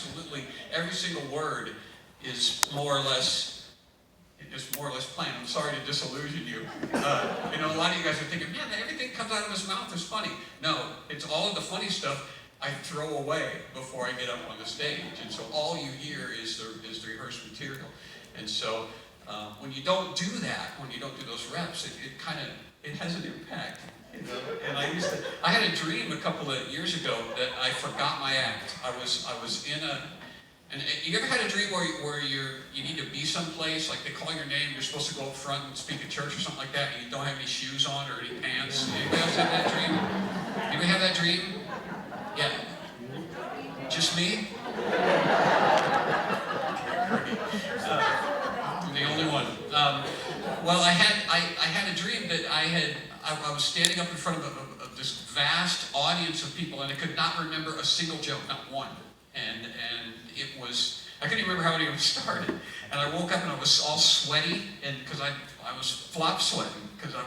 absolutely every single word is more or less planned. I'm sorry to disillusion you. You know, a lot of you guys are thinking, man, everything comes out of his mouth is funny. No, it's all of the funny stuff I throw away before I get up on the stage. And so all you hear is the rehearsed material. And so when you don't do that, when you don't do those reps, it has an impact. You know? And I had a dream a couple of years ago that I forgot my act. I was in a, and you ever had a dream where you need to be someplace, like they call your name, you're supposed to go up front and speak at church or something like that, and you don't have any shoes on or any pants? Anybody else have that dream? Anybody have that dream? Yeah. Just me? I'm the only one. Well, I had a dream that I was standing up in front of this vast audience of people, and I could not remember a single joke, not one. And it was, I couldn't even remember how it even started. And I woke up and I was all sweaty, and because I was flop sweating, because I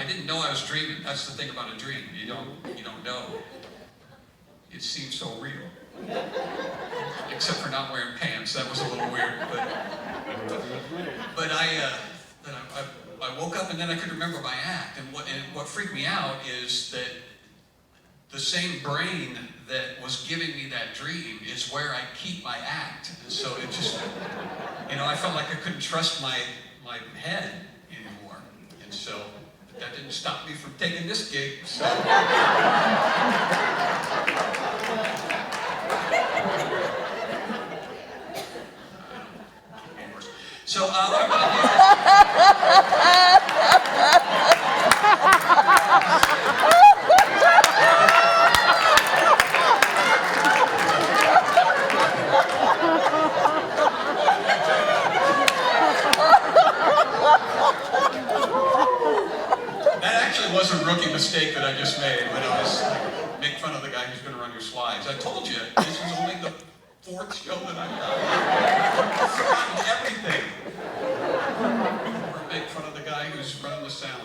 didn't know I was dreaming. That's the thing about a dream. You don't know. It seems so real. Except for not wearing pants. That was a little weird. But I woke up and then I couldn't remember my act. And what freaked me out is that the same brain that was giving me that dream is where I keep my act. And so it just, I felt like I couldn't trust my head anymore. And so that didn't stop me from taking this gig. So. So what I'm going to do that actually was a rookie mistake that I just made when I was make fun of the guy who's going to run your slides. I told you, this is only the fourth show that I've done. I've forgotten everything. Or make fun of the guy who's running the sound.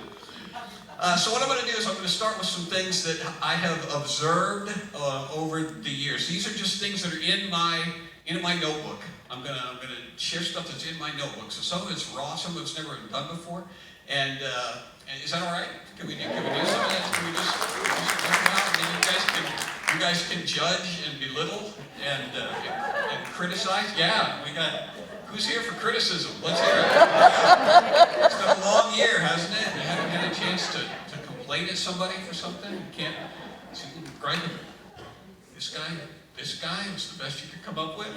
So what I'm going to do is I'm going to start with some things that I have observed over the years. These are just things that are in my notebook. I'm going to share stuff that's in my notebook. So some of it's raw, some of it's never been done before. And is that all right? Can we do some of that? Can we just you guys can judge and belittle and criticize? Yeah, we got. Who's here for criticism? Let's hear it. It's been a long year, hasn't it? You haven't had a chance to complain at somebody for something. You can't. Gripe. This guy was the best you could come up with.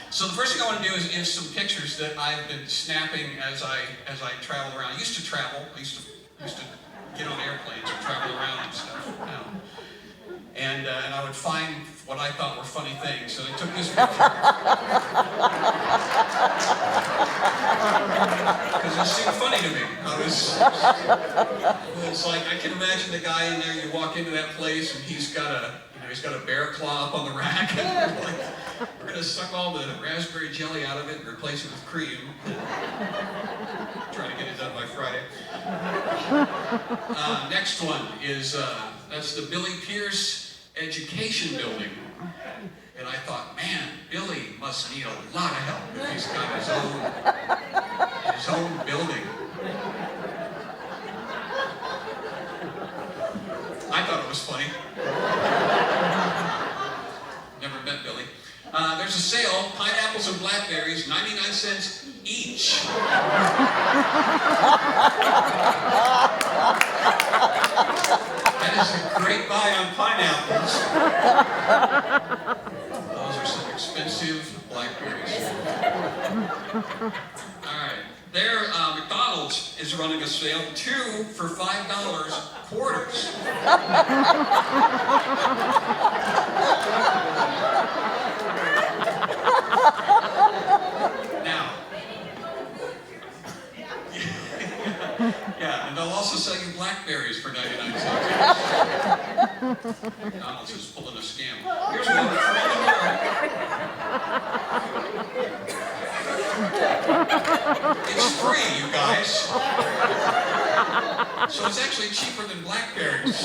So the first thing I want to do is some pictures that I've been snapping as I travel around. I used to travel. I used to get on airplanes and travel around and stuff. And I would find what I thought were funny things. So I took this picture. Because it seemed funny to me. It's like, I can imagine the guy in there, you walk into that place and he's got a bear claw up on the rack. And we're like, we're going to suck all the raspberry jelly out of it and replace it with cream. Trying to get it done by Friday. Next one is, that's the Billy Pierce Education Building. And I thought, man, Billy must need a lot of help if he's got his own building. I thought it was funny. Never met Billy. There's a sale, pineapples and blackberries, 99 cents each. That is a great buy on pineapples. Those are some expensive blackberries. Alright, there, McDonald's is running a sale, 2 for $5 quarters. Now, yeah, and they'll also sell you blackberries for 99 cents. McDonald's is pulling a scam. Here's one for It's free, you guys. So it's actually cheaper than blackberries.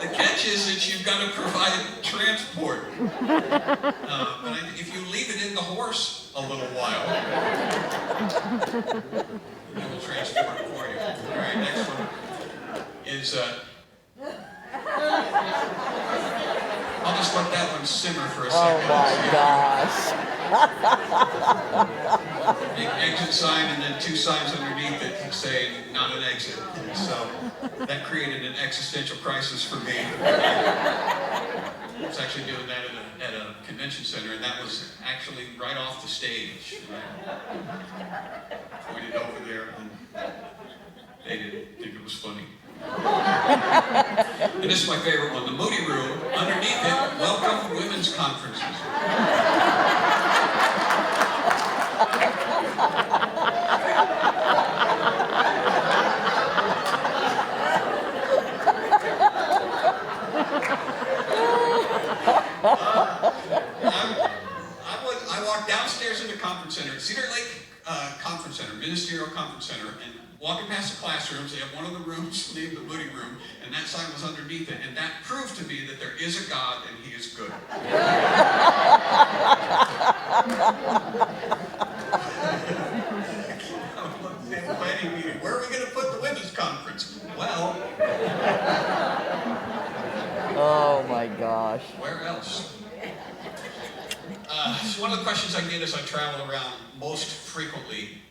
The catch is that you've got to provide transport. But if you leave it in the horse a little while, it will transport it for you. All right, next one is, I'll just let that one simmer for a second. Oh my gosh. Big exit sign and then 2 signs underneath it saying not an exit. And so that created an existential crisis for me. I was actually doing that at a convention center, and that was actually right off the stage. I pointed over there, and they didn't think it was funny. And this is my favorite one, the Moody Room. Underneath it, welcome women's conferences. I walked downstairs in the conference center, Cedar Lake Conference Center, Ministerial Conference Center, and walking past the classrooms, they have one of the rooms named the Moody Room, and that sign was underneath it, and that proved to me that there is a God and He is good. Planning meeting. Where are we going to put the women's conference? Well, Oh my gosh. where else? So one of the questions I get as I travel around most frequently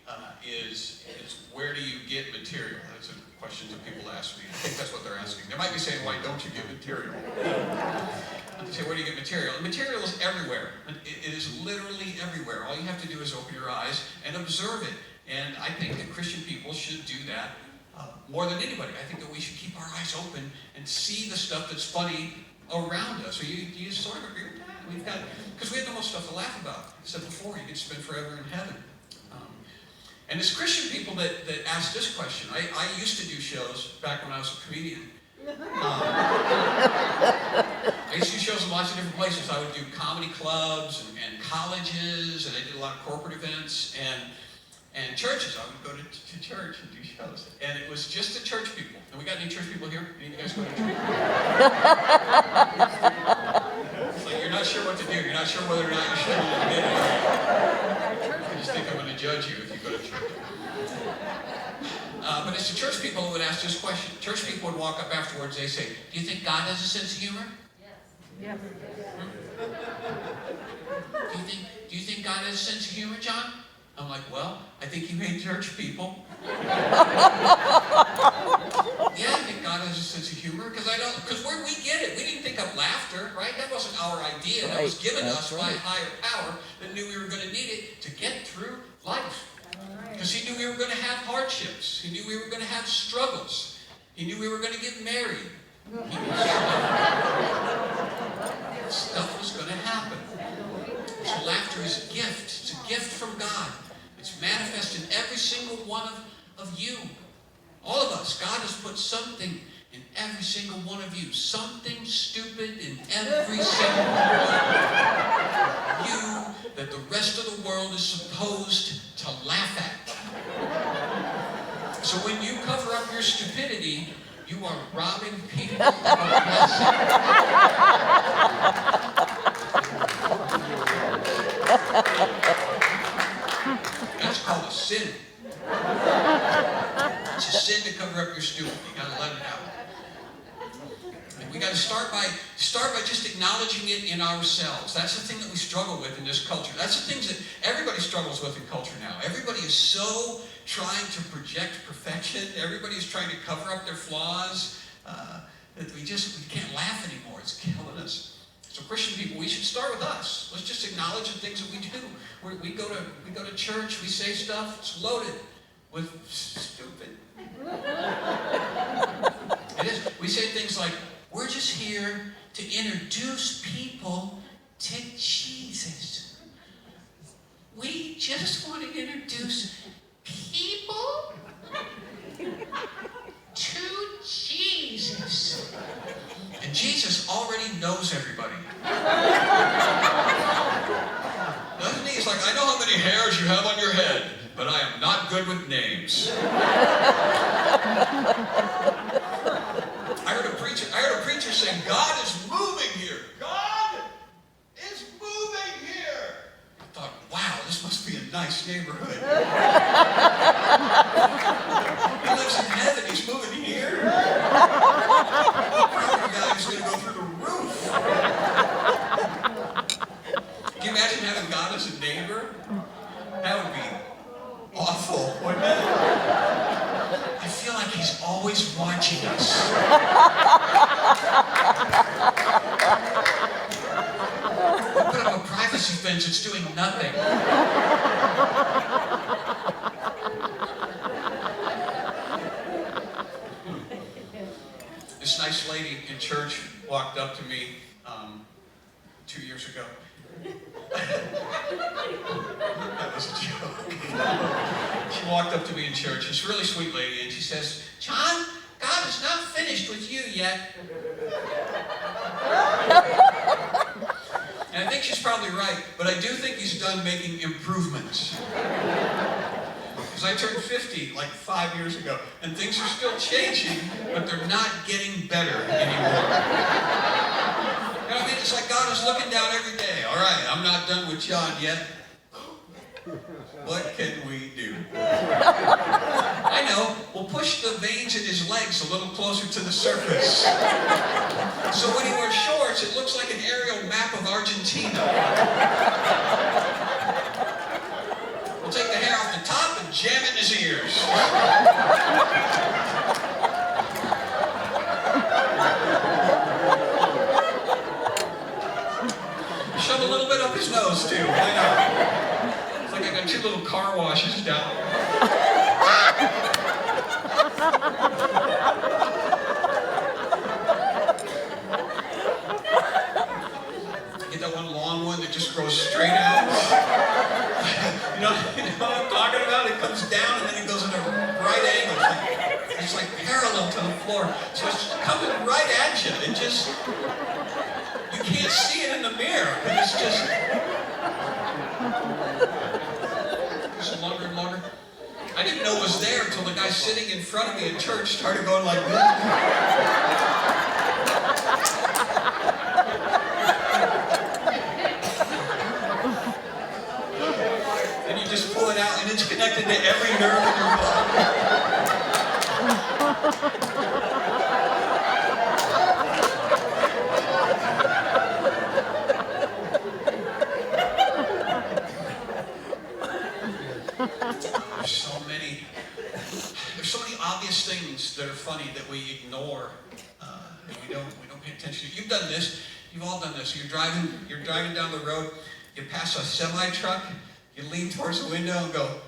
is where do you get material? That's a question that people ask me. I think that's what they're asking. They might be saying, why don't you get material? They say, where do you get material? Material is everywhere. It is literally everywhere. All you have to do is open your eyes and observe it. And I think that Christian people should do that more than anybody. I think that we should keep our eyes open and see the stuff that's funny around us. So you sort of agree with that? Because we have the most stuff to laugh about. I said before, you could spend forever in heaven. And it's Christian people that ask this question. I used to do shows back when I was a comedian. I used to do shows in lots of different places. I would do comedy clubs and colleges, and I did a lot of corporate events and churches. I would go to church and do shows. And it was just the church people. And we got any church people here? Any of you guys go to church? It's like you're not sure what to do. You're not sure whether or not you should admit it. I just think I'm going to judge you if you go to church. But it's the church people who would ask this question. Church people would walk up afterwards. They say, "Do you think God has a sense of humor?" Yes. Do you think God has a sense of humor, John? I'm like, well, I think He made church people. Yeah, I think God has a sense of humor because where we get it, we didn't think of laughter, right? That wasn't our idea. That was given us by a higher power that knew we were going to need it to get through life. Because He knew we were going to have hardships. He knew we were going to have struggles. He knew we were going to get married. He knew stuff was going to happen. So laughter is a gift. It's a gift from God. It's manifest in every single one of you. All of us. God has put something in every single one of you. Something stupid in every single one of you that the rest of the world is supposed to laugh at. So when you cover up your stupidity, you are robbing people of a blessing. That's called a sin. It's a sin to cover up your stupid. You got to let it out. And we got to start by just acknowledging it in ourselves. That's the thing that we struggle with in this culture. That's the things that everybody struggles with in culture now. Everybody is so trying to project perfection. Everybody is trying to cover up their flaws. That we can't laugh anymore. It's killing us. So Christian people, we should start with us. Let's just acknowledge the things that we do. We go to church, we say stuff, it's loaded with stupid. It is. We say things like, we're just here to introduce people to Jesus. We just want to introduce people to Jesus. And Jesus already knows everybody. Doesn't he? He's like, I know how many hairs you have on your head, but I am not good with names. I heard a preacher say, God is moving here. God is moving here. I thought, wow, this must be a nice neighborhood. He lives in heaven, he's moving here. The property value is going to go through the roof. Can you imagine having God as a neighbor? That would be awful, wouldn't it? I feel like he's always watching us. We put up a privacy fence, it's doing nothing. This nice lady in church walked up to me 2 years ago. That was a joke. She walked up to me in church. This really sweet lady, and she says, John, God is not finished with you yet. And I think she's probably right, but I do think he's done making improvements. Because I turned 50 like 5 years ago, and things are still changing, but they're not getting better anymore. You know what I mean? It's like God is looking down every day. All right, I'm not done with John yet. What can we do? I know, we'll push the veins in his legs a little closer to the surface. So when he wears shorts, it looks like an aerial map of Argentina. We'll take the hair off the top and jam it in his ears. Shove a little bit up his nose, too. Why not? It's like I got 2 little car washes down. Get that one long one that just grows straight out. you know what I'm talking about? It comes down and then it goes in a right angle. It's like parallel to the floor. So it's just coming right at you. It just... You can't see it in the mirror. It's just longer and longer. I didn't know it was there until the guy sitting in front of me in church started going like this. And you just pull it out and it's connected to every nerve in your body. There's so many obvious things that are funny that we ignore and we don't pay attention to. You've done this. You've all done this. You're driving down the road. You pass a semi truck. You lean towards the window and go.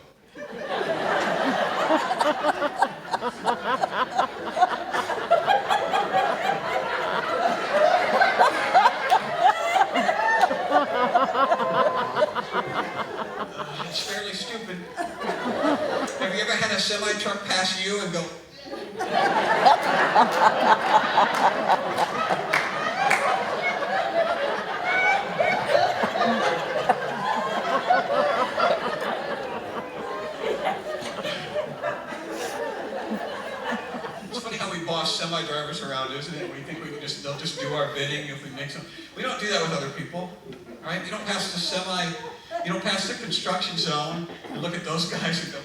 It's fairly stupid. Have you ever had a semi-truck pass you and go? It's funny how we boss semi-drivers around, isn't it? We think they'll just do our bidding if we make some. We don't do that with other people, all right? You don't pass the construction zone and look at those guys and go.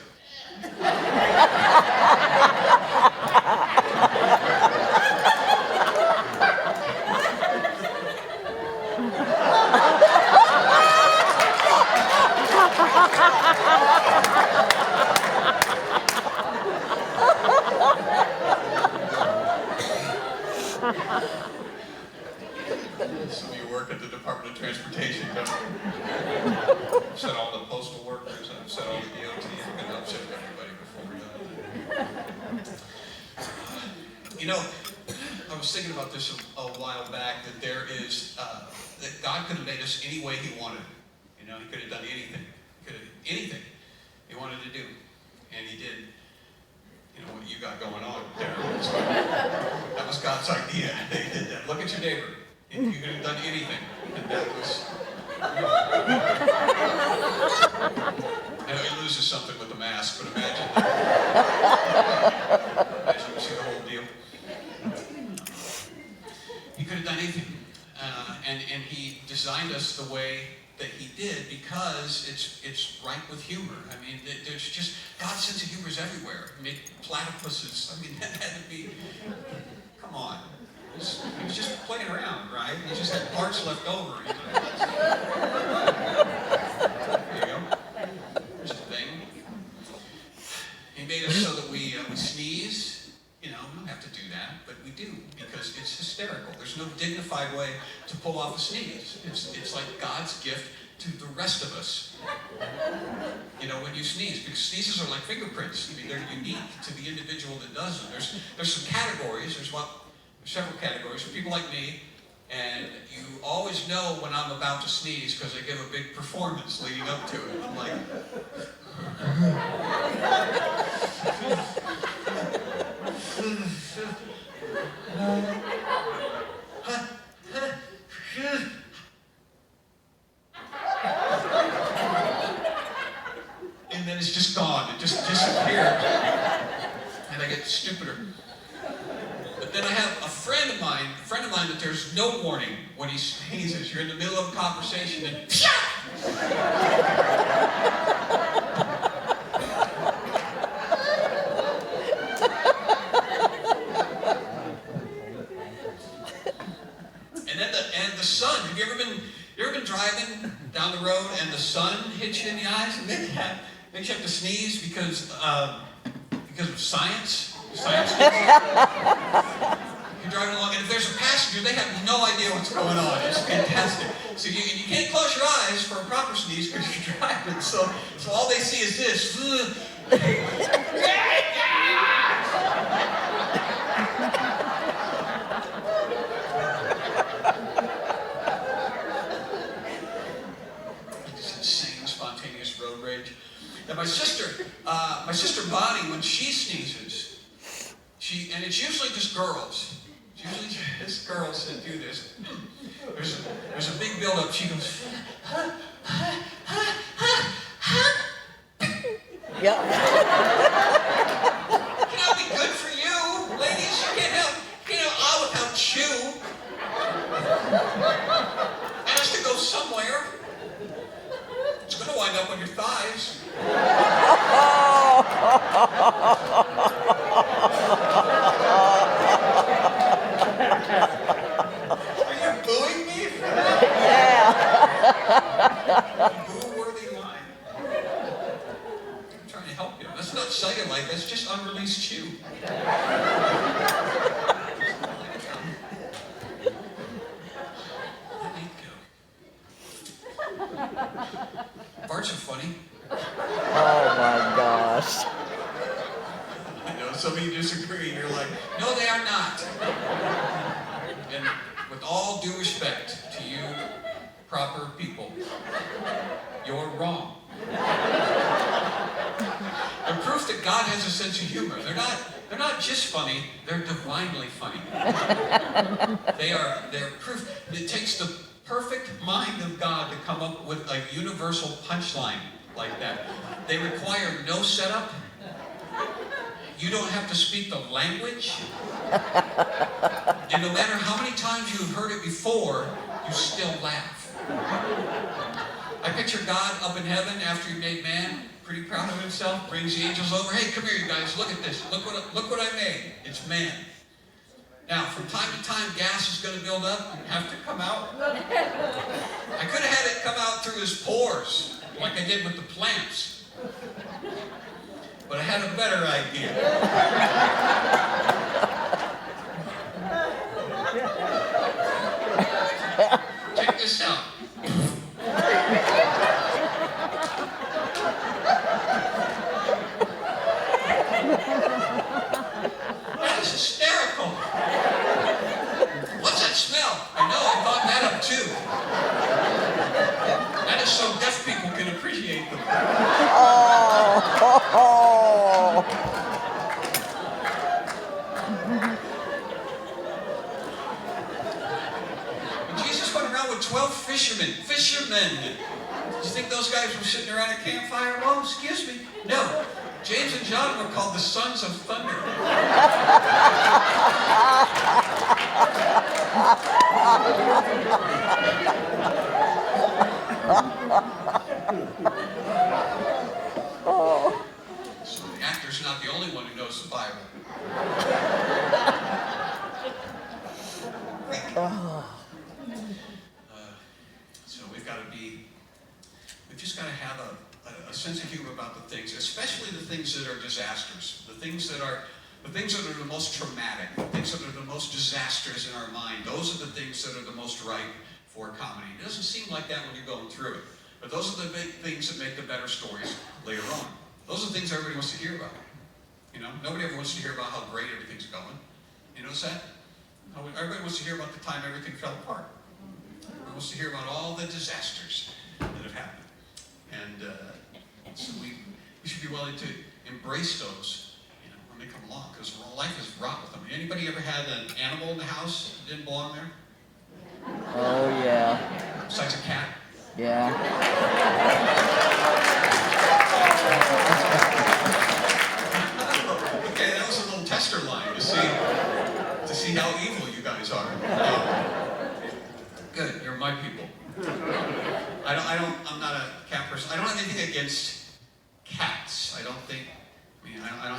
Some of you work at the Department of Transportation, don't you? I've said all the postal workers, and I've said all the DOT, I'm going to upset everybody before we're done. You know, I was thinking about this a while back, that there is, that God could have made us any way He wanted. You know, He could have done anything. Anything He wanted to do. And He did. You know, what you got going on there. That was God's idea. They did that. Look at your neighbor. You could have done anything. And that was... I know he loses something with the mask, but imagine you see the whole deal. and he designed us the way that he did because it's ripe with humor. I mean, there's just, God's sense of humor is everywhere. I mean, platypuses, I mean, that had to be, come on. He was just playing around, right? He just had parts left over. You know? There you go. There's the thing. He made us so that we sneeze. You know, we don't have to do that, but we do because it's hysterical. There's no dignified way to pull off a sneeze. It's like God's gift to the rest of us. You know, when you sneeze, because sneezes are like fingerprints. I mean, they're unique to the individual that does them. There's some categories. There's several categories for people like me, and you always know when I'm about to sneeze because I give a big performance leading up to it. I'm like. And then it's just gone. It just disappeared. And I get stupider. But then I have a friend of mine that there's no warning when he sneezes. You're in the middle of a conversation and and the sun. Have you ever been driving down the road and the sun hits you in the eyes and makes you have to sneeze because of science? You're driving along, and if there's a passenger, they have no idea what's going on. It's fantastic. So you can't close your eyes for a proper sneeze because you're driving. So all they see is this. Road rage. Now my sister Bonnie, when she sneezes, and it's usually just girls. It's usually just girls that do this. There's a big buildup. She goes. Yep. Can that be good for you, ladies? You can't have without chew. It has to go somewhere. It's going to wind up on your thighs. Are you booing me? Yeah. Boo-worthy line. I'm trying to help you. That's not cellulite. That's just unreleased chew. Farts are funny. Oh my gosh. I know some of you disagree. You're like, no, they are not. And with all due respect to you, proper people, you're wrong. The proof that God has a sense of humor. They're not just funny. They're divinely funny. They're proof. It takes the perfect mind of God to come up with a universal punchline like that. They require no setup. You don't have to speak the language. And no matter how many times you've heard it before, you still laugh. I picture God up in heaven after he made man, pretty proud of himself, brings the angels over. Hey, come here, you guys, look at this. Look what I made. It's man. Now, from time to time, gas is going to build up and have to come out. I could have had it come out through his pores, like I did with the plants. But I had a better idea. Check this out. That is hysterical. What's that smell? I know, I thought that up too. That is so deaf people can appreciate them. When Jesus went around with 12 fishermen. Do you think those guys were sitting around a campfire? Oh, excuse me. No. James and John were called the sons of thunder. So the actor's not the only one who knows the Bible. So we've just got to have a sense of humor about the things, especially the things that are disasters, the things that are the most traumatic, the things that are the most disastrous in our mind. Those are the things that are the most ripe for comedy. It doesn't seem like that when you're going through it, but those are the big things that make the better stories later on. Those are the things everybody wants to hear about. You know, nobody ever wants to hear about how great everything's going. You notice that? Everybody wants to hear about the time everything fell apart. Everybody wants to hear about all the disasters that have happened. And so we should be willing to embrace those, you know, when they come along, because life is wrought with them. Anybody ever had an animal in the house that didn't belong there? Oh, yeah. Besides a cat? Yeah. Okay, that was a little tester line to see how evil you guys are. Good, you're my people. I'm not a cat person. I don't have anything against cats. I don't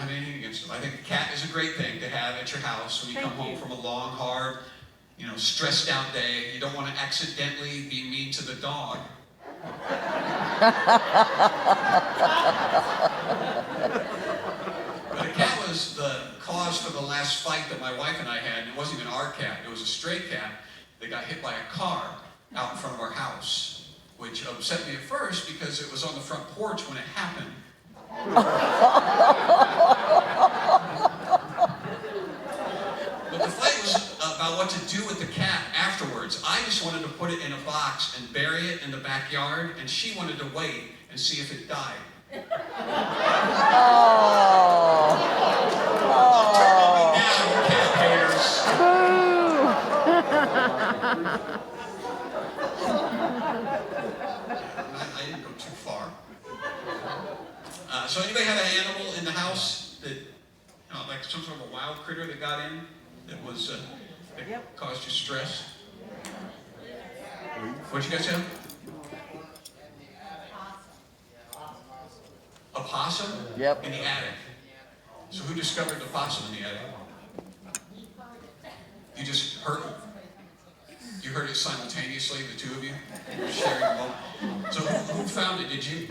have anything against them. I think a cat is a great thing to have at your house when you come home from a long, hard, you know, stressed out day. You don't want to accidentally be mean to the dog. But a cat was the cause for the last fight that my wife and I had. It wasn't even our cat. It was a stray cat that got hit by a car out in front of our house, which upset me at first because it was on the front porch when it happened. But the fight was about what to do with the cat afterwards. I just wanted to put it in a box and bury it in the backyard, and she wanted to wait and see if it died. Turn me down, cat haters. I didn't go too far. So anybody had an animal in the house that, you know, like some sort of a wild critter that got in that was that caused you stress? What'd you guys have? A possum? Yep. In the attic. So who discovered the possum in the attic? You just heard it. You heard it simultaneously, the two of you, sharing a moment. So who found it? Did you?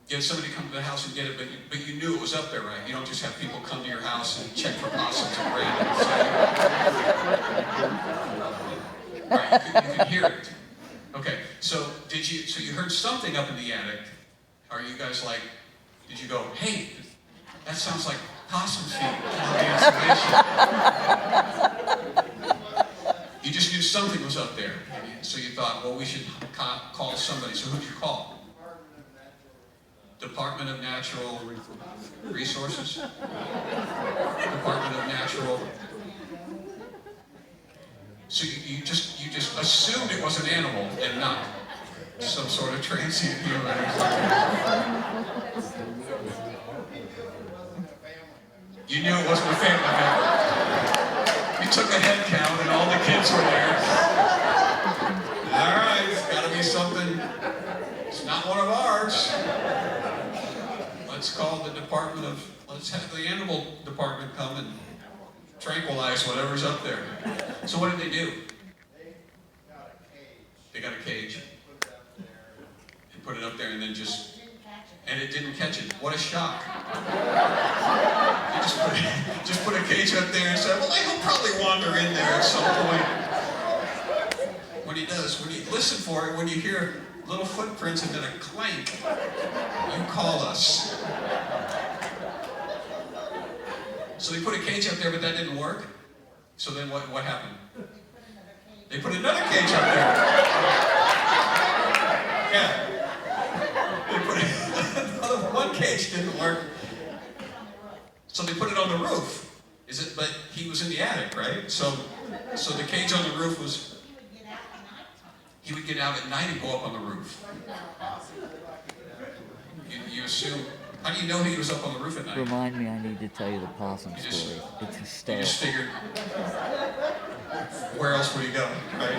You had somebody come to the house and get it, but you knew it was up there, right? You don't just have people come to your house and check for possums at random. Right, you could hear it. Okay, so you heard something up in the attic. Are you guys like, did you go, hey, that sounds like possum feet? You just knew something was up there. So you thought, well, we should call somebody. So who'd you call? Department of Natural Resources? Department of Natural. So you just assumed it was an animal and not some sort of transient human. You knew it wasn't a family member. You took a head count and all the kids were there. All right, it's got to be something. It's not one of ours. Let's have the animal department come and tranquilize whatever's up there. So what did they do? They got a cage. They put it up there and then and it didn't catch it. What a shock. They just put a cage up there and said, well, he'll probably wander in there at some point. When he does, when you listen for it, when you hear little footprints and then a clank, you call us. So they put a cage up there, but that didn't work. So then what happened? They put another cage up there. Yeah. They put one cage didn't work. So they put it on the roof. But he was in the attic, right? So the cage on the roof was, he would get out at night and go up on the roof. You assume, how do you know he was up on the roof at night? Remind me, I need to tell you the possum story. It's You hysterical. just figured, where else would he go, right?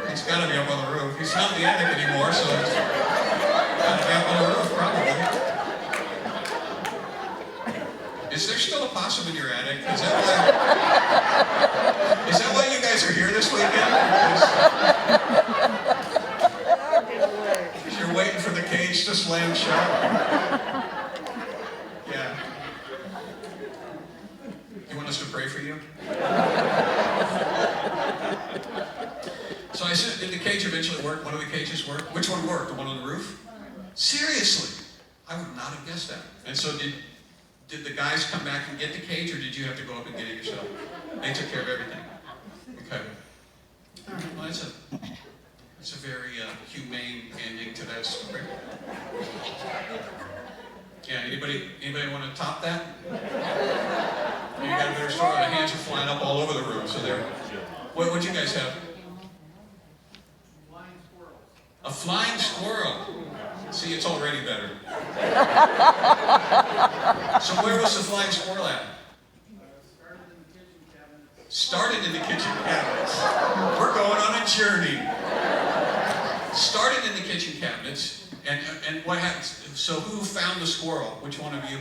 He's got to be up on the roof. He's not in the attic anymore, so he's got to be up on the roof, probably. Is there still a possum in your attic? Is that why you guys are here this weekend? Because you're waiting for the cage to slam shut? Yeah. You want us to pray for you? So I said, did the cage eventually work? One of the cages work? Which one worked? The one on the roof? Seriously? I would not have guessed that. And so did the guys come back and get the cage, or did you have to go up and get it yourself? They took care of everything. Okay. All right. Well, that's a very humane ending to that story. Yeah. Anybody want to top that? You got a better story. The hands are flying up all over the room. So there. What'd you guys have? A flying squirrel. See, it's already better. So where was the flying squirrel at? Started in the kitchen cabinets. We're going on a journey. Started in the kitchen cabinets, and what happened? So who found the squirrel? Which one of you?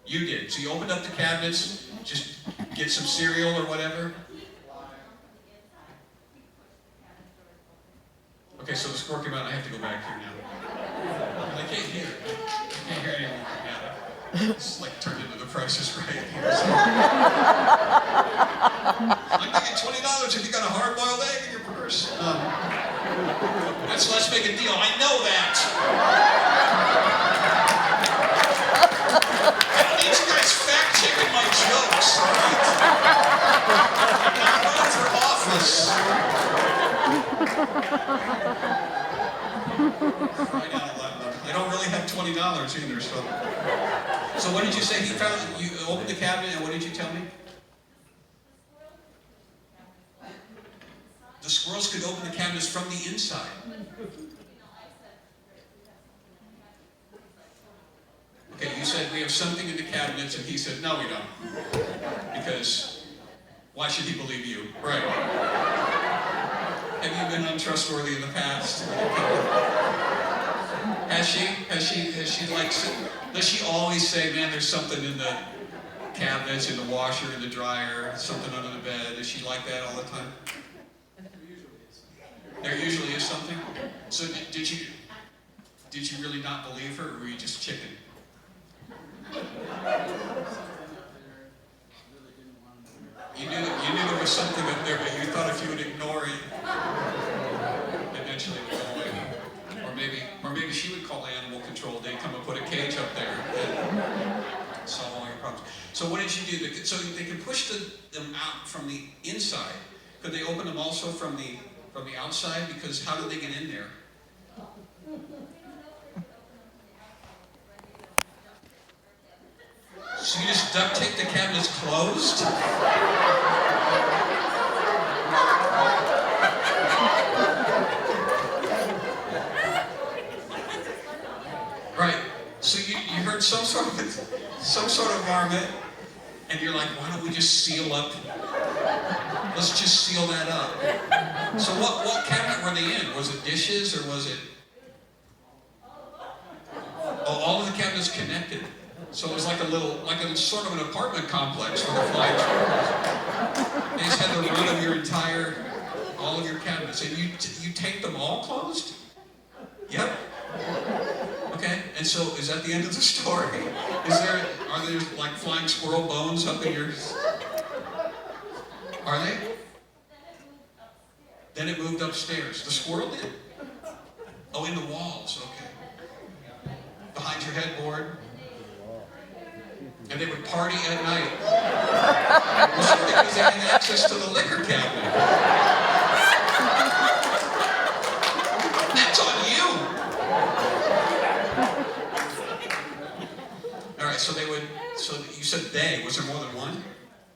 You did. So you opened up the cabinets, just get some cereal or whatever. Okay, so the squirrel came out. I have to go back here now. I can't hear. I can't hear anymore. Yeah. It's like turned into The Price is Right. I'm thinking $20 if you got a hard-boiled egg in your purse. Let's make a deal. I know that. I don't need you guys fact-checking my jokes, all right? I'm not running for office. Right out loud. I don't really have $20 either, so what did you say he found? You opened the cabinet, and what did you tell me? The squirrels could open the cabinets from the inside. Okay, you said we have something in the cabinets, and he said, no, we don't. Because why should he believe you? Right. Have you been untrustworthy in the past? Has she does she always say, man, there's something in the cabinets, in the washer, in the dryer, something under the bed? Is she like that all the time? There usually is something? So did you really not believe her, or were you just chicken? You knew there was something up there, but you thought if you would ignore it, eventually it would go away. Or maybe she would call animal control. They'd come and put a cage up there and solve all your problems. So what did you do? So they could push them out from the inside. Could they open them also from the outside? Because how did they get in there? So you just duct tape the cabinets closed? Right. So you heard some sort of varmint, and you're like, why don't we just seal up? Let's just seal that up. So what cabinet were they in? Was it dishes, or was it? Oh, all of the cabinets connected. So it was like a sort of an apartment complex for the flying squirrels. They just had the run of all of your cabinets. And you taped them all closed? Yep. Okay, and so is that the end of the story? Are there like flying squirrel bones up in yours? Are they? Then it moved upstairs. The squirrel did? Oh, in the walls, okay. Behind your headboard. And they would party at night. Well, because they had access to the liquor cabinet. That's on you. All right, so you said they. Was there more than one?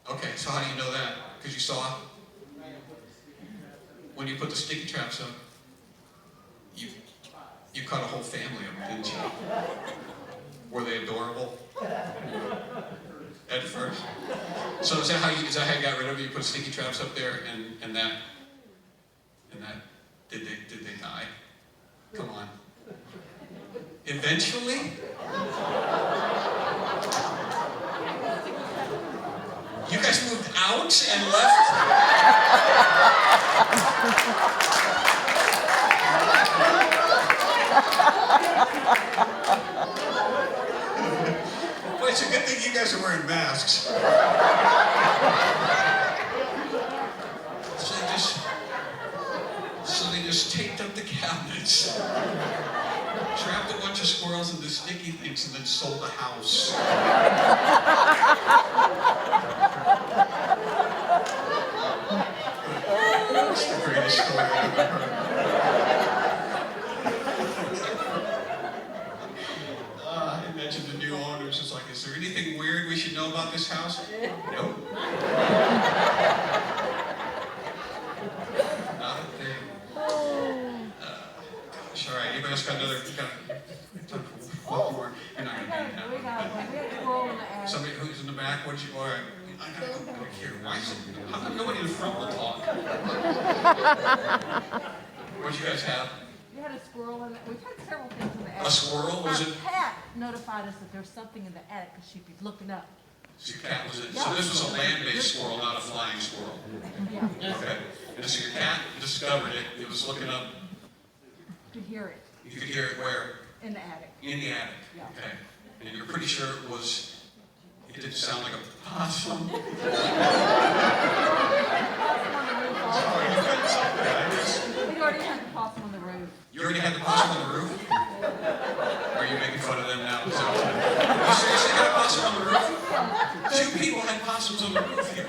Okay, so how do you know that? Because you saw when you put the sticky traps up, you caught a whole family of them, didn't you? Were they adorable? At first. So is that how you got rid of it? You put sticky traps up there, and that did they die? Come on. Eventually? You guys moved out and left? Well, it's a good thing you guys are wearing masks. So they just taped up the cabinets, trapped a bunch of squirrels into sticky things, and then sold the house. That's the greatest story I've ever heard. I imagine the new owners is like, is there anything weird we should know about this house? Nope. Not a thing. Gosh, all right. Anybody else got another? One more. You're not gonna beat that one. But somebody who's in the back. What you? All right. I gotta go back here. Why is it? How come nobody in the front will talk? What you guys have? We had a squirrel in it. We've had several things in the attic. A squirrel? Was Our it? cat notified us that there's something in the attic because she'd be looking up. So your cat was it? So this was a land-based squirrel, not a flying squirrel. Yeah. Okay. And so your cat discovered it. It was looking up. To hear it You could hear it where? in the attic. In the attic. Yeah. Okay. And you're pretty sure it was. It didn't sound like a possum. Possum on the roof also. We already had the possum on the roof. You already had the possum on the roof? Or are you making fun of them now? So, you seriously had a possum on the roof? Two people had possums on the roof here.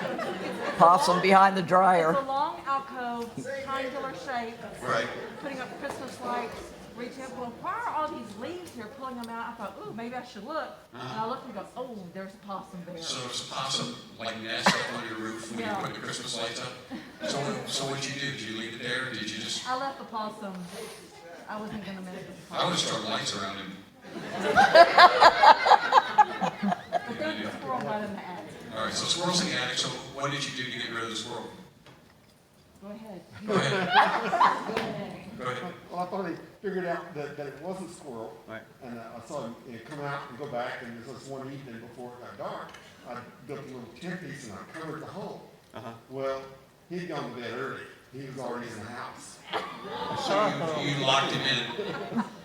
Possum behind the dryer. It's a long alcove, triangular shape, Right. putting up Christmas lights, reaching up, well, why are all these leaves here, pulling them out? I thought, ooh, maybe I should look. And I looked and go, oh, there's a possum there. So there's a possum like nest up on your roof when you put the Christmas lights up? So what did you do? Did you leave it there or did you just... I left the possum. I wasn't going to mess with the I would possum. have thrown lights around him. But there's a squirrel right in the attic. All right, so squirrels in the attic. So what did you do to get rid of the squirrel? Go ahead. Go ahead. Go ahead. Go ahead. Well, I thought he figured out that it wasn't squirrel. Right. And I saw him come out and go back, and this was one evening before it got dark. I built a little tent piece and I covered the hole. Well, he'd gone to bed early. He was already in the house. So you locked him in.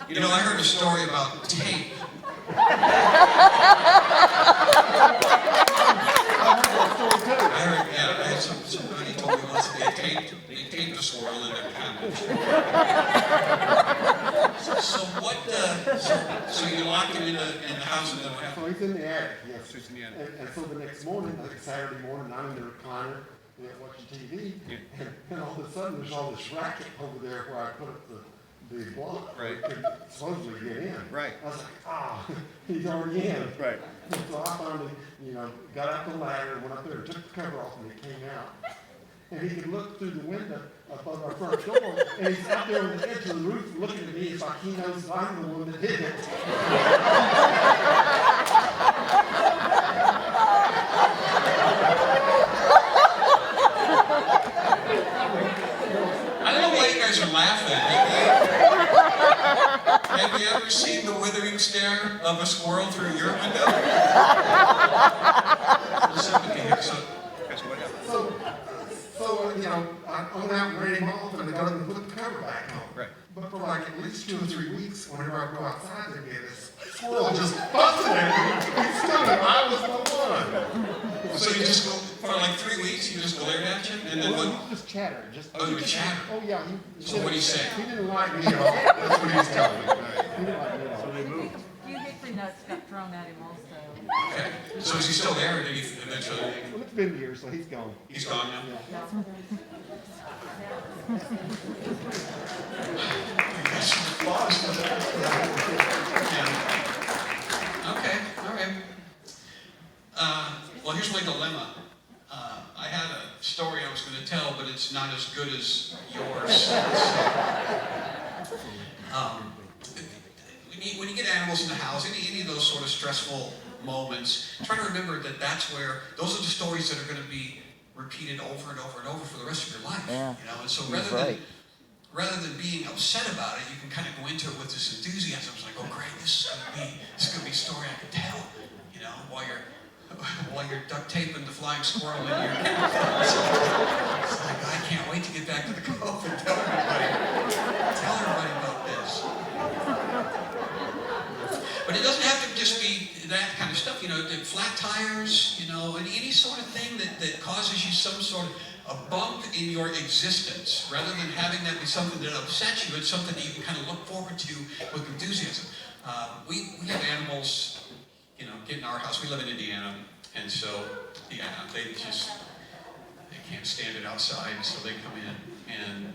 You know, I heard a story about tape. I heard that story too. I had somebody told me once they taped the squirrel in their cabbage. So you locked him in the house and then what So happened? he's in the attic, yes. And so the next morning, like Saturday morning, I'm in the recliner, watching TV, and all of a sudden there's all this racket over there where I put up the block where it could supposedly get in. Right. I was like, he's already in. Right. And so I finally, got out the ladder and went up there and took the cover off and he came out. And he could look through the window above our front door, and he's out there on the edge of the roof looking at me. It's like he knows I'm the one that did it. I don't know why you guys are laughing. Have you ever seen the withering stare of a squirrel through your window? Sympathy here. So I went out and ran him off and I got him to put the cover back on. Right. But for like at least 2 or 3 weeks, whenever I go outside, there'd be this squirrel just busting at me. He's coming. I was the one. So you just go, for like 3 weeks, you just glared at you, and then Well, what? he just chattered. Oh, you chatter. Oh, yeah. So what do you say? He didn't like me at all. That's what he's telling me. He didn't like me at all. A few hickory nuts got thrown at him also. Okay. So is he still there, or did he eventually? Well, it's been years, so he's gone. He's gone now? Yeah. Okay, all right. Well, here's my dilemma. I had a story I was going to tell, but it's not as good as yours. When you get animals in the house, any of those sort of stressful moments. Try to remember that those are the stories that are going to be repeated over and over and over for the rest of your life. Yeah. You know, and so He's right. rather than being upset about it, you can kind of go into it with this enthusiasm. It's like, oh great, this is gonna be a story I can tell. You know, while you're duct taping the flying squirrel in your camouflage. It's like, I can't wait to get back to the Cove and tell everybody about this. But it doesn't have to just be that kind of stuff, you know, the flat tires, you know, and any sort of thing that causes you some sort of a bump in your existence. Rather than having that be something that upsets you, it's something that you can kind of look forward to with enthusiasm. We have animals, you know, get in our house. We live in Indiana, and so, yeah, they can't stand it outside, so they come in. And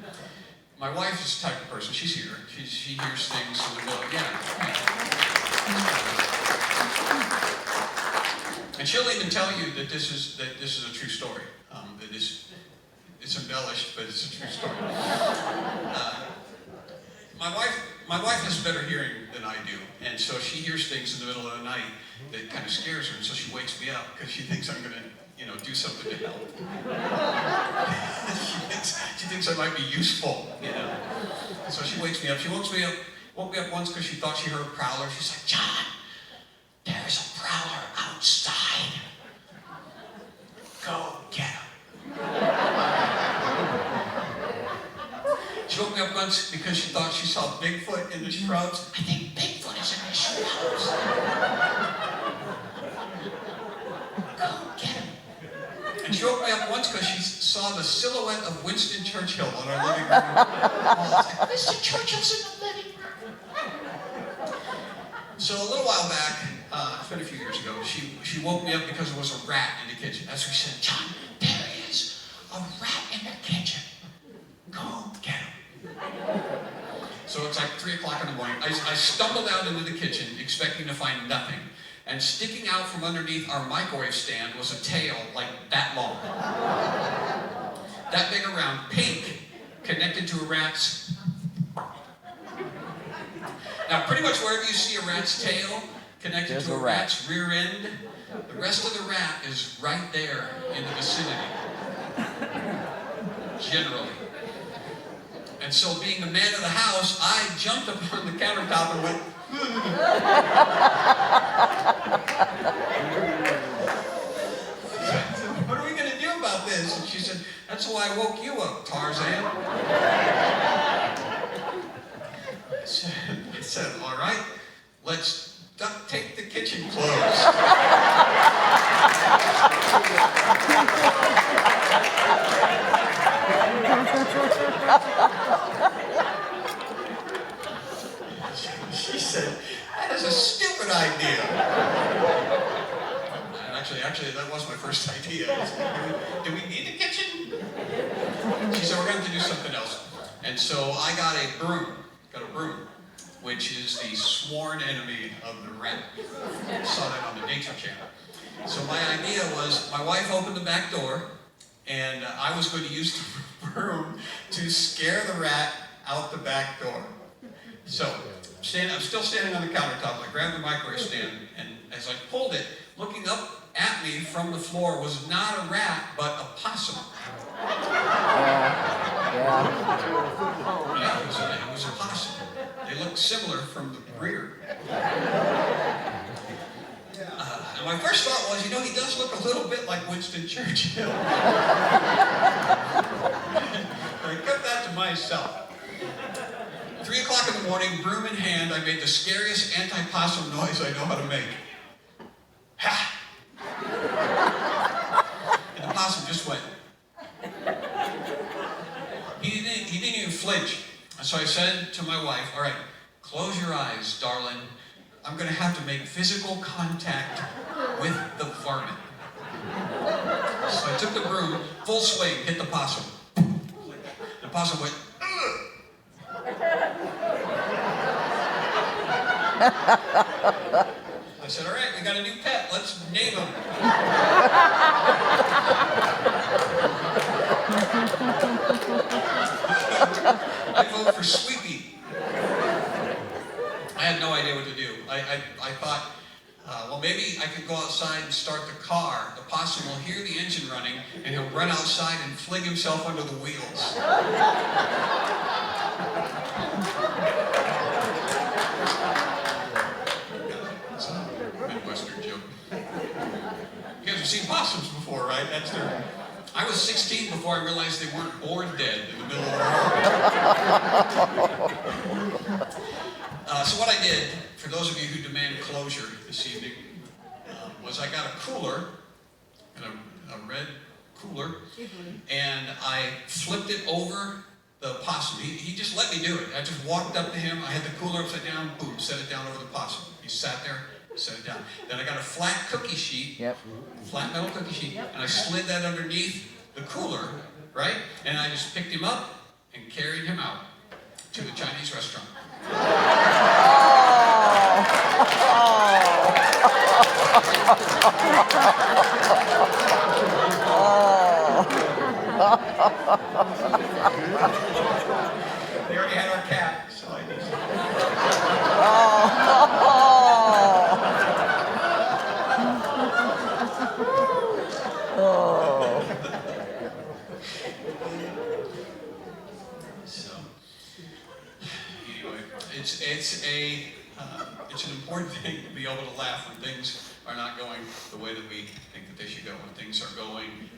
my wife is the type of person, she's here, she hears things in the middle, and she'll even tell you that this is a true story. It's embellished, but it's a true story. My wife has better hearing than I do, and so she hears things in the middle of the night that kind of scares her, and so she wakes me up because she thinks I'm going to, you know, do something to help. she thinks I might be useful, you know. So she wakes me up. She woke me up once because she thought she heard a prowler. She's like, John, there's a prowler outside. Go get him. She woke me up once because she thought she saw Bigfoot in the shrubs. I think Bigfoot is in the shrubs. Go get him. And she woke me up once because she saw the silhouette of Winston Churchill on our living room. I was like, Winston Churchill's in the living room. So a little while back, it's been a few years ago, she woke me up because there was a rat in the kitchen. That's what she said, John, there is a rat in the kitchen. Go get him. So it's like 3 o'clock in the morning. I stumbled out into the kitchen expecting to find nothing. And sticking out from underneath our microwave stand was a tail like that long. That big around, pink, connected to a rat's. Now pretty much wherever you see a rat's tail connected to a rat's rear end, the rest of the rat is right there in the vicinity. Generally. And so being the man of the house, I jumped upon the countertop and went, what are we going to do about this? And she said, that's why I woke you up, Tarzan. I said, all right, let's duct tape the kitchen closed. She said, that is a stupid idea. And actually, that was my first idea. Do we need a kitchen? She said, we're going to have to do something else. And so I got a broom, which is the sworn enemy of the rat. I saw that on the Nature Channel. So my idea was, my wife opened the back door, and I was going to use the broom to scare the rat out the back door. So, I'm still standing on the countertop. I grabbed the microwave stand, and as I pulled it, looking up at me from the floor was not a rat, but a possum. Yeah, it was a possum. They looked similar from the rear. And my first thought was, you know, he does look a little bit like Winston Churchill. I kept that to myself. 3 o'clock in the morning, broom in hand, I made the scariest anti-possum noise I know how to make. Ha! And the possum just went. He didn't even flinch. And so I said to my wife, all right, close your eyes, darling. I'm going to have to make physical contact with the varmint. So I took the broom, full swing, hit the possum. The possum went, ugh! I said, all right, we got a new pet. Let's name him. I vote for Sweepy. I had no idea what to do. I thought, well, maybe I could will hear the engine running, and he'll run outside and fling himself under the wheels. It's a Midwestern joke. You guys have seen possums before, right? I was 16 before I realized they weren't born dead in the middle of the road. So what I did, for those of you who demand closure this evening, was I got a cooler, and a red cooler, and I flipped it over the possum. He just let me do it. I just walked up to him, I had the cooler upside down, boom, set it down over the possum. He sat there, set it down. Then I got a flat cookie sheet, flat metal cookie sheet, and I slid that underneath the cooler, right? And I just picked him up and carried him out to the Chinese restaurant. They already had our cat, so I just... So, anyway, it's an important thing to be able to laugh when things are not going the way that we think that they should go. When things are going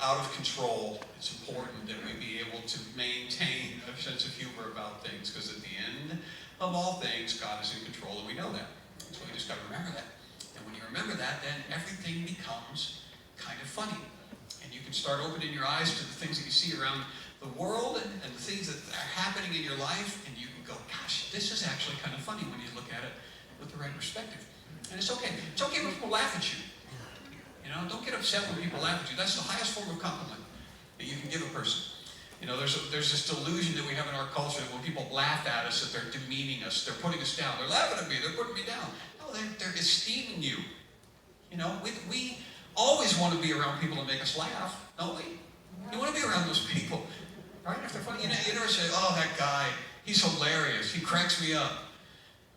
out of control, it's important that we be able to maintain a sense of humor about things, because at the end of all things, God is in control, and we know that. So we just got to remember that. And when you remember that, then everything becomes kind of funny. And you can start opening your eyes to the things that you see around the world and the things that are happening in your life, and you can go, gosh, this is actually kind of funny when you look at it with the right perspective. And it's okay. It's okay when people laugh at you. You know, don't get upset when people laugh at you. That's the highest form of compliment that you can give a person. You know, there's this delusion that we have in our culture that when people laugh at us, that they're demeaning us, they're putting us down, they're laughing at me, they're putting me down. No, they're esteeming you. You know, we always want to be around people that make us laugh, don't we? You want to be around those people, right? If they're funny, you never say, oh, that guy, he's hilarious, he cracks me up.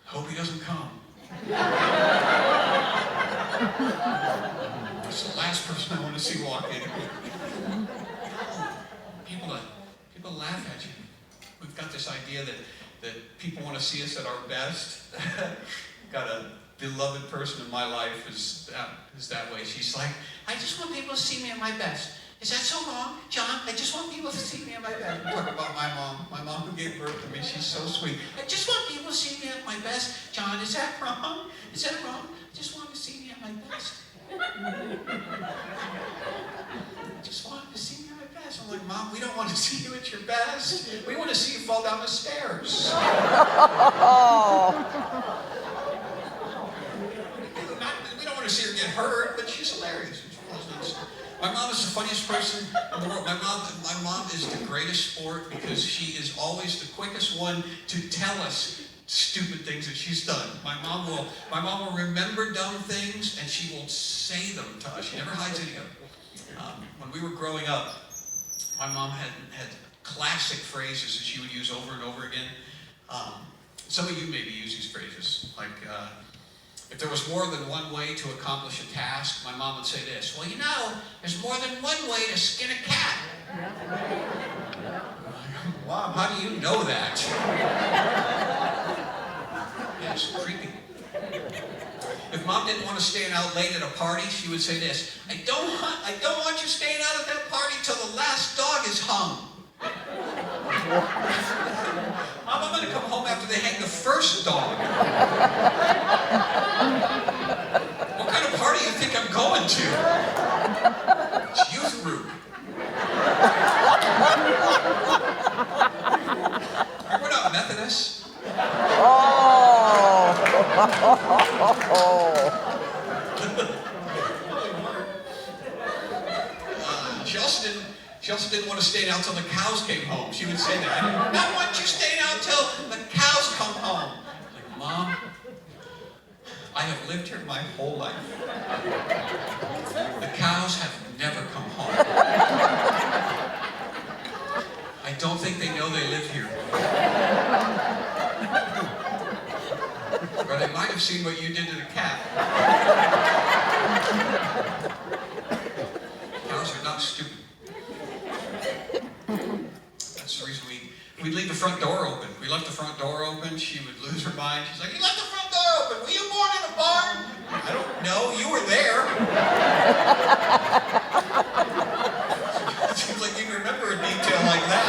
Hope he doesn't come. That's the last person I want to see walk in. People laugh at you. We've got this idea that people want to see us at our best. Got a beloved person in my life is that way. She's like, I just want people to see me at my best. Is that so wrong, John? I just want people to see me at my best. I'm talking about my mom who gave birth to me. She's so sweet. I just want people to see me at my best. John, is that wrong? Is that wrong? I just want to see me at my best. I just want to see me at my best. I'm like, Mom, we don't want to see you at your best. We want to see you fall down the stairs. We don't want to see her get hurt, but she's hilarious. My mom is the funniest person in the world. My mom is the greatest sport because she is always the quickest one to tell us stupid things that she's done. My mom will remember dumb things, and she will say them to us. She never hides any of them. When we were growing up, my mom had classic phrases that she would use over and over again. Some of you maybe use these phrases, like, if there was more than one way to accomplish a task, my mom would say this, well, you know, there's more than one way to skin a cat. Mom, how do you know that? Yeah, it's creepy. If Mom didn't want to stay out late at a party, she would say this, I don't want you staying out at that party till the last dog is hung. Mom, I'm going to come home after they hang the first dog. What kind of party do you think I'm going to? It's youth group. We're not Methodists. She also didn't want to stay out till the cows came home. She would say that. I want you staying out till the cows come home. Like, Mom, I have lived here my whole life. The cows have never come home. I don't think they know they live here. Or they might have seen what you did to the cat. was stupid. That's the reason we'd leave the front door open. We left the front door open, she would lose her mind. She's like, you left the front door open. Were you born in a barn? I don't know. You were there. It seems like you remember a detail like that.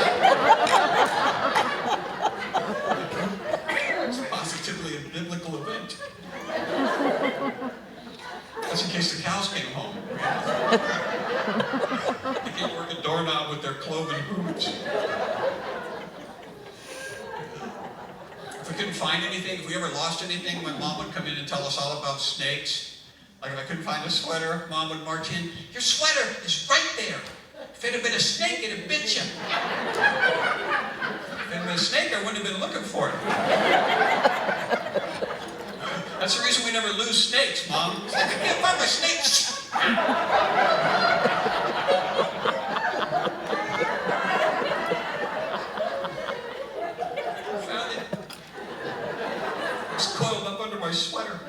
It's positively a biblical event. That's in case the cows came home. They can't work a doorknob with their cloven hooves. If we couldn't find anything, if we ever lost anything, my mom would come in and tell us all about snakes. Like if I couldn't find a sweater, Mom would march in, your sweater is right there. If it had been a snake, it'd have bit you. If it had been a snake, I wouldn't have been looking for it. That's the reason we never lose snakes, Mom. It's like, I can't find my snakes. I found it. It's coiled up under my sweater.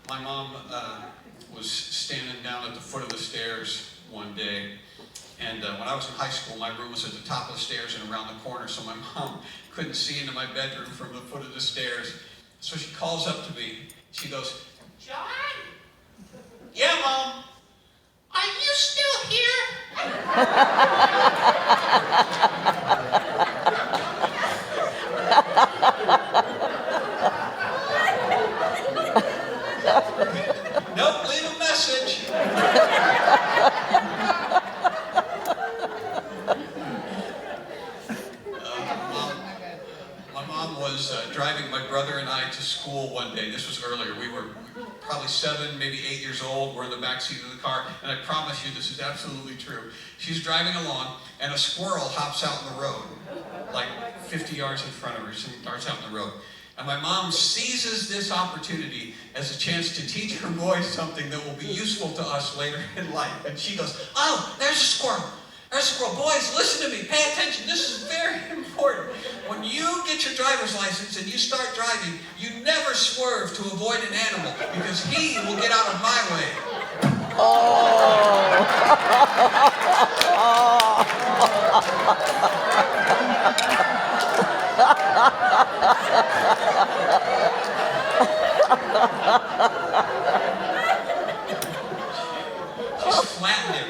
My mom was standing down at the foot of the stairs one day, and when I was in high school, my room was at the top of the stairs and around the corner, so my mom couldn't see into my bedroom from the foot of the stairs. So she calls up to me. She goes, John? Yeah, Mom? Are you still here? Nope, leave a message. My mom was driving my brother and I to school one day. This was earlier. We were probably 7, maybe 8 years old. We're in the back seat of the car, and I promise you this is absolutely true. She's driving along, and a squirrel hops out in the road, like 50 yards in front of her. She darts out in the road. And my mom seizes this opportunity as a chance to teach her boys something that will be useful to us later in life. And she goes, oh, there's a squirrel. There's a squirrel. Boys, listen to me. Pay attention. This is very important. When you get your driver's license and you start driving, you never swerve to avoid an animal because he will get out of my way. Just flatten him.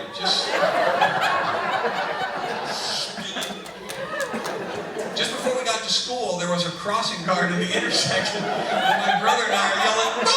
Just before we got to school, there was a crossing guard in the intersection, and my brother and I are yelling, "No!"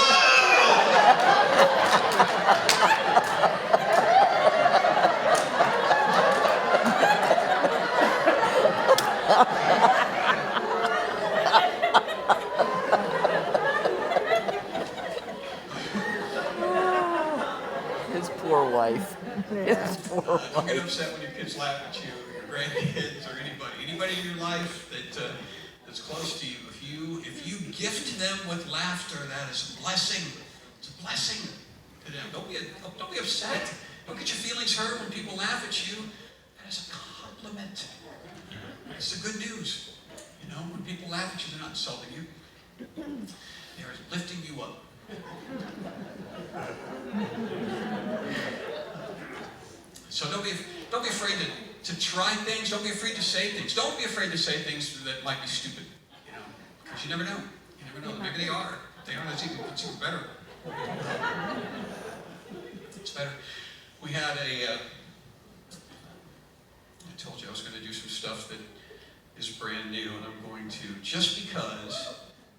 His poor wife. His poor Don't get wife. upset when your kids laugh at you, or your grandkids, or anybody in your life that's close to you. If you gift them with laughter, that is a blessing. It's a blessing to them. Don't be upset. Don't get your feelings hurt when people laugh at you. That is a compliment. It's the good news. You know, when people laugh at you, they're not insulting you. They're lifting you up. So don't be afraid to try things. Don't be afraid to say things. Don't be afraid to say things that might be stupid. You know, because you never know. You never know. Maybe they are. If they are, it's even better. It's better. We had I told you I was going to do some stuff that is brand new, and I'm going to, just because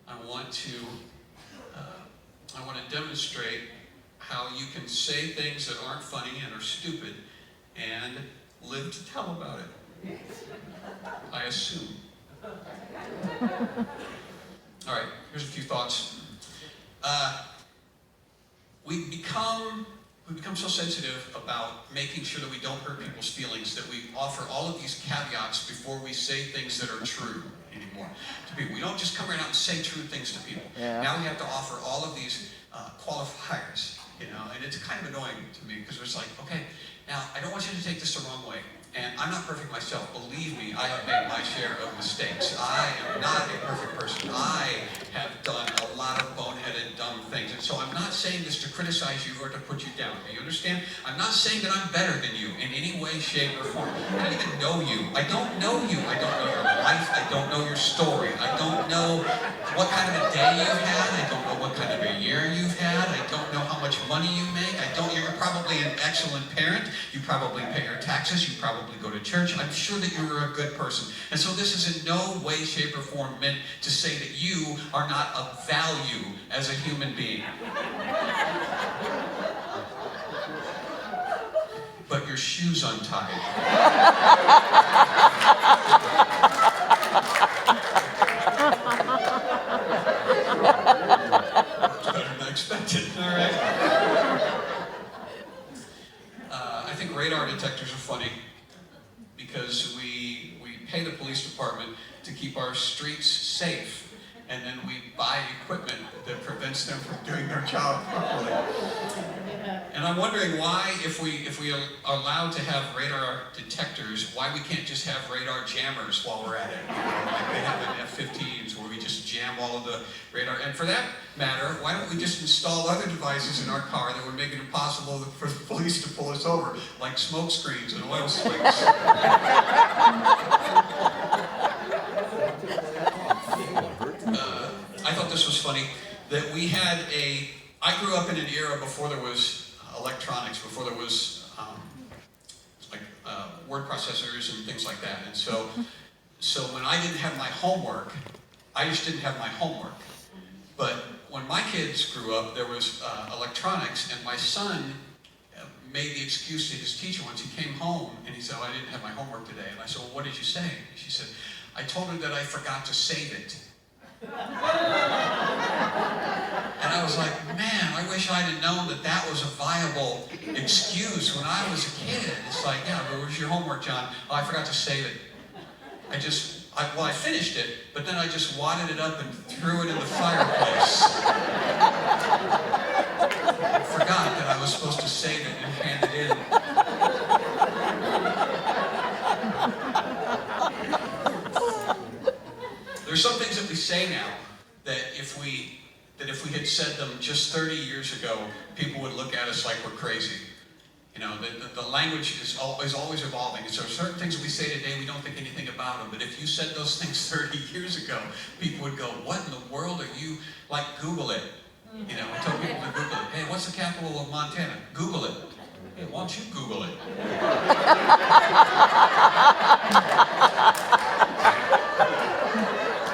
I want to demonstrate how you can say things that aren't funny and are stupid and live to tell about it. I assume. All right, here's a few thoughts. We become we become so sensitive about making sure that we don't hurt people's feelings that we offer all of these caveats before we say things that are true anymore to people. We don't just come right out and say true things to people. Yeah. Now we have to offer all of these qualifiers, you know, and it's kind of annoying to me because it's like, okay, now I don't want you to take this the wrong way. And I'm not perfect myself. Believe me, I have made my share of mistakes. I am not a perfect person. I have done a lot of boneheaded, dumb things. And so I'm not saying this to criticize you or to put you down. Do you understand? I'm not saying that I'm better than you in any way, shape, or form. I don't even know you. I don't know you. I don't know your life. I don't know your story. I don't know what kind of a day you've had. I don't know what kind of a year you've had. I don't know how much money you make. You're probably an excellent parent. You probably pay your taxes. You probably go to church. I'm sure that you're a good person. And so this is in no way, shape, or form meant to say that you are not of value as a human being. But your shoe's untied. It's better than I expected, all right? I think radar detectors are funny because we pay the police department to keep our streets safe, and then we buy equipment that prevents them from doing their job properly. And I'm wondering why, if we are allowed to have radar detectors, why we can't just have radar jammers while we're at it. You know, like they have in F-15s where we just jam all of the radar. And for that matter, why don't we just install other devices in our car that would make it impossible for the police to pull us over, like smoke screens and oil slicks. I thought this was funny, that I grew up in an era before there was electronics, before there was word processors and things like that. And so when I didn't have my homework, I just didn't have my homework. But when my kids grew up, there was electronics, and my son made the excuse to his teacher once he came home, and he said, "Oh, I didn't have my homework today." And I said, "Well, what did you say?" She said, "I told her that I forgot to save it." And I was like, man, I wish I'd have known that that was a viable excuse when I was a kid. It's like, yeah, but where's your homework, John? Oh, I forgot to save it. I finished it, but then I just wadded it up and threw it in the fireplace. I forgot that I was supposed to save it and hand it in. There's some things that we say now that if we had said them just 30 years ago, people would look at us like we're crazy. You know, the language is always evolving. And so certain things that we say today, we don't think anything about them. But if you said those things 30 years ago, people would go, "What in the world are you, like, Google it." You know, I tell people to Google it. "Hey, what's the capital of Montana?" "Google it." "Hey, why don't you Google it?"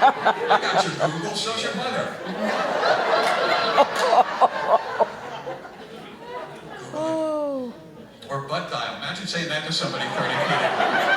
I got your Google, so's your mother. Or butt dial. Imagine saying that to somebody 30 feet.